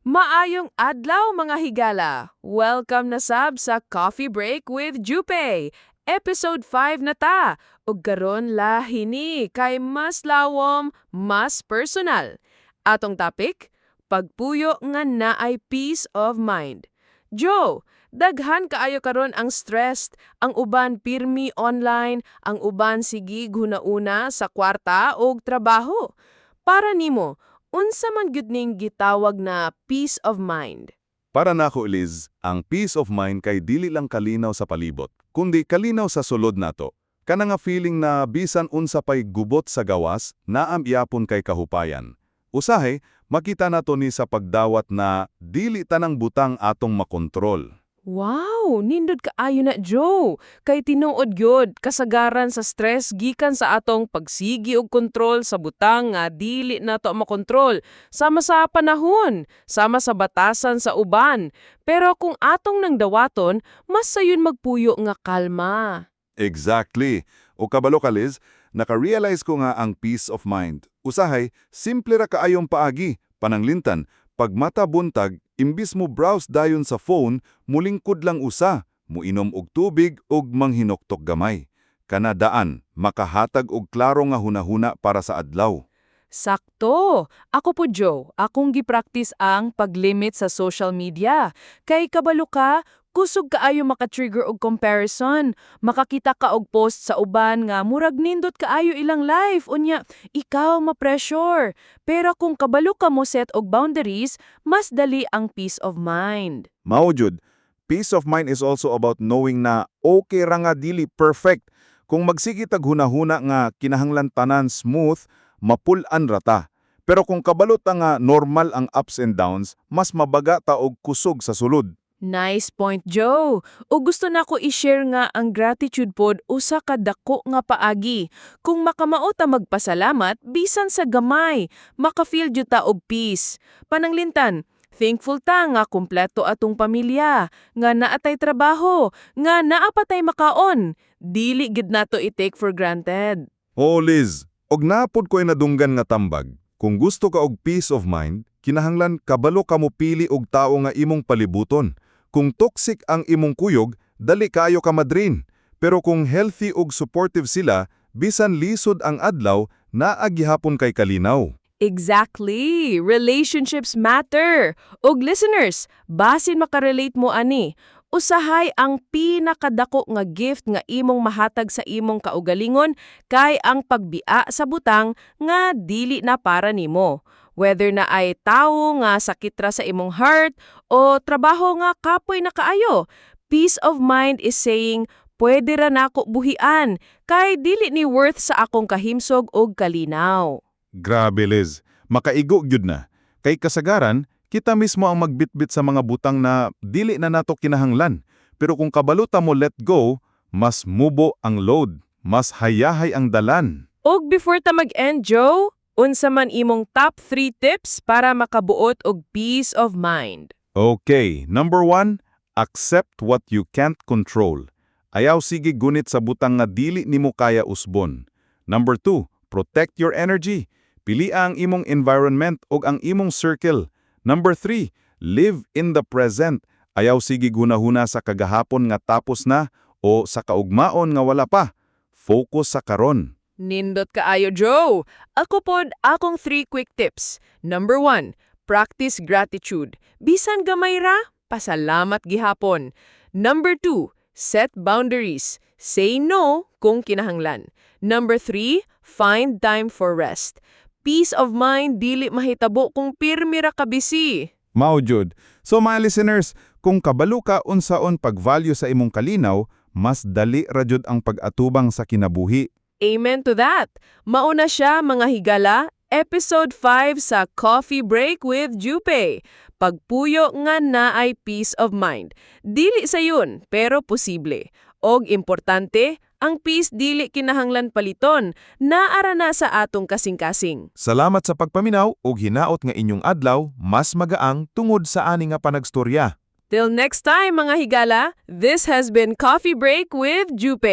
Maayong adlaw mga higala! Welcome na sab sa Coffee Break with Jupe! Episode 5 na ta! Ug karon lahini kay mas lawom, mas personal. Atong topic, pagpuyo nga naay peace of mind. Joe, daghan kaayo karon ang stressed, ang uban pirmi online, ang uban sige hunauna sa kwarta o trabaho. Para nimo, unsa man gyud ning gitawag na peace of mind? Para nako Liz, ang peace of mind kay dili lang kalinaw sa palibot, kundi kalinaw sa sulod nato. Kana nga feeling na bisan unsa pay gubot sa gawas, naam iapon kay kahupayan. Usahay, makita nato ni sa pagdawat na dili tanang butang atong makontrol. Wow, nindot kaayo na Joe. Kay tinuod gyud kasagaran sa stress gikan sa atong pagsigi og kontrol sa butang nga dili nato makontrol. Sama sa panahon, sama sa batasan sa uban. Pero kung atong nang dawaton, mas sayon magpuyo nga kalma. Exactly. O kabalo ka Liz, naka-realize ko nga ang peace of mind. Usahay, simple ra kaayong paagi, pananglintan, pag mata buntag, imbis mo browse dayon sa phone, mulingkod lang usa, muinom og tubig ug manghinoktok gamay. Kanadaan, makahatag og klaro nga hunahuna para sa adlaw. Sakto! Ako po Joe, akong gipractice ang paglimit sa social media. Kay kabalo ka, kusog kaayo maka-trigger og comparison. Makakita ka og post sa uban nga murag nindot kaayo ilang life, unya ikaw ma-pressure. Pero kung kabalo ka mo set og boundaries, mas dali ang peace of mind. Mao jud, peace of mind is also about knowing na okay ra nga dili perfect. Kung magsigi tag hunahuna nga kinahanglan tanan smooth, mapul-an rata. Pero kung kabalo ta nga normal ang ups and downs, mas mabaga ta og kusog sa sulod. Nice point, Joe. O gusto na ko i-share nga ang gratitude pod usa ka dako nga paagi. Kung makamao ta magpasalamat bisan sa gamay, maka-feel jud ta og peace. Pananglintan, thankful ta nga kumpleto atong pamilya, nga naatay trabaho, nga naapatay makaon. Dili gid nato i-take for granted. Oo Liz, og napod ko'y nadunggan nga tambag. Kung gusto ka og peace of mind, kinahanglan kabalo ka mo pili og tao nga imong palibuton. Kung toxic ang imong kuyog, dali kayo ka madrin. Pero kung healthy ug supportive sila, bisan lisod ang adlaw, naagihapon kay kalinaw. Exactly! Relationships matter! Og listeners, basin makarelate mo ani. Usahay ang pinakadako nga gift nga imong mahatag sa imong kaugalingon kay ang pagbia sa butang nga dili na para nimo. Whether na ay tawo nga sakit ra sa imong heart o trabaho nga kapoy na kaayo, peace of mind is saying, pwede ra nako buhian kay dili ni worth sa akong kahimsog og kalinaw. Grabe Liz, makaigo gyud na. Kay kasagaran, kita mismo ang magbitbit sa mga butang na dili na nato kinahanglan. Pero kung kabaluta mo let go, mas mubo ang load, mas hayahay ang dalan. Og before ta mag-end, Joe, unsa man imong top 3 tips para makabuot og peace of mind? Okay, number 1, accept what you can't control. Ayaw sige gunit sa butang nga dili nimo kaya usbon. Number 2, protect your energy. Pili ang imong environment ug ang imong circle. Number 3, live in the present. Ayaw sige gunahuna sa kagahapon nga tapos na o sa kaugmaon nga wala pa. Focus sa karon. Nindot kaayo, Joe. Ako pod akong 3 quick tips. Number 1, practice gratitude. Bisan gamay ra, pasalamat gihapon. Number 2, set boundaries. Say no kung kinahanglan. Number 3, find time for rest. Peace of mind dili mahitabo kung pirmi ra ka busy. Mao jud. So mga listeners, kung kabalo ka unsaon pag-value sa imong kalinaw, mas dali ra jud ang pag-atubang sa kinabuhi. Amen to that. Mauna siya mga higala, episode 5 sa Coffee Break with Jupe. Pagpuyo nga naay peace of mind. Dili sayon, pero posible. Og importante, ang peace dili kinahanglan paliton, naara na sa atong kasing-kasing. Salamat sa pagpaminaw ug hinaot nga inyong adlaw, mas magaang tungod sa ani nga panagstorya. Till next time mga higala, this has been Coffee Break with Jupe.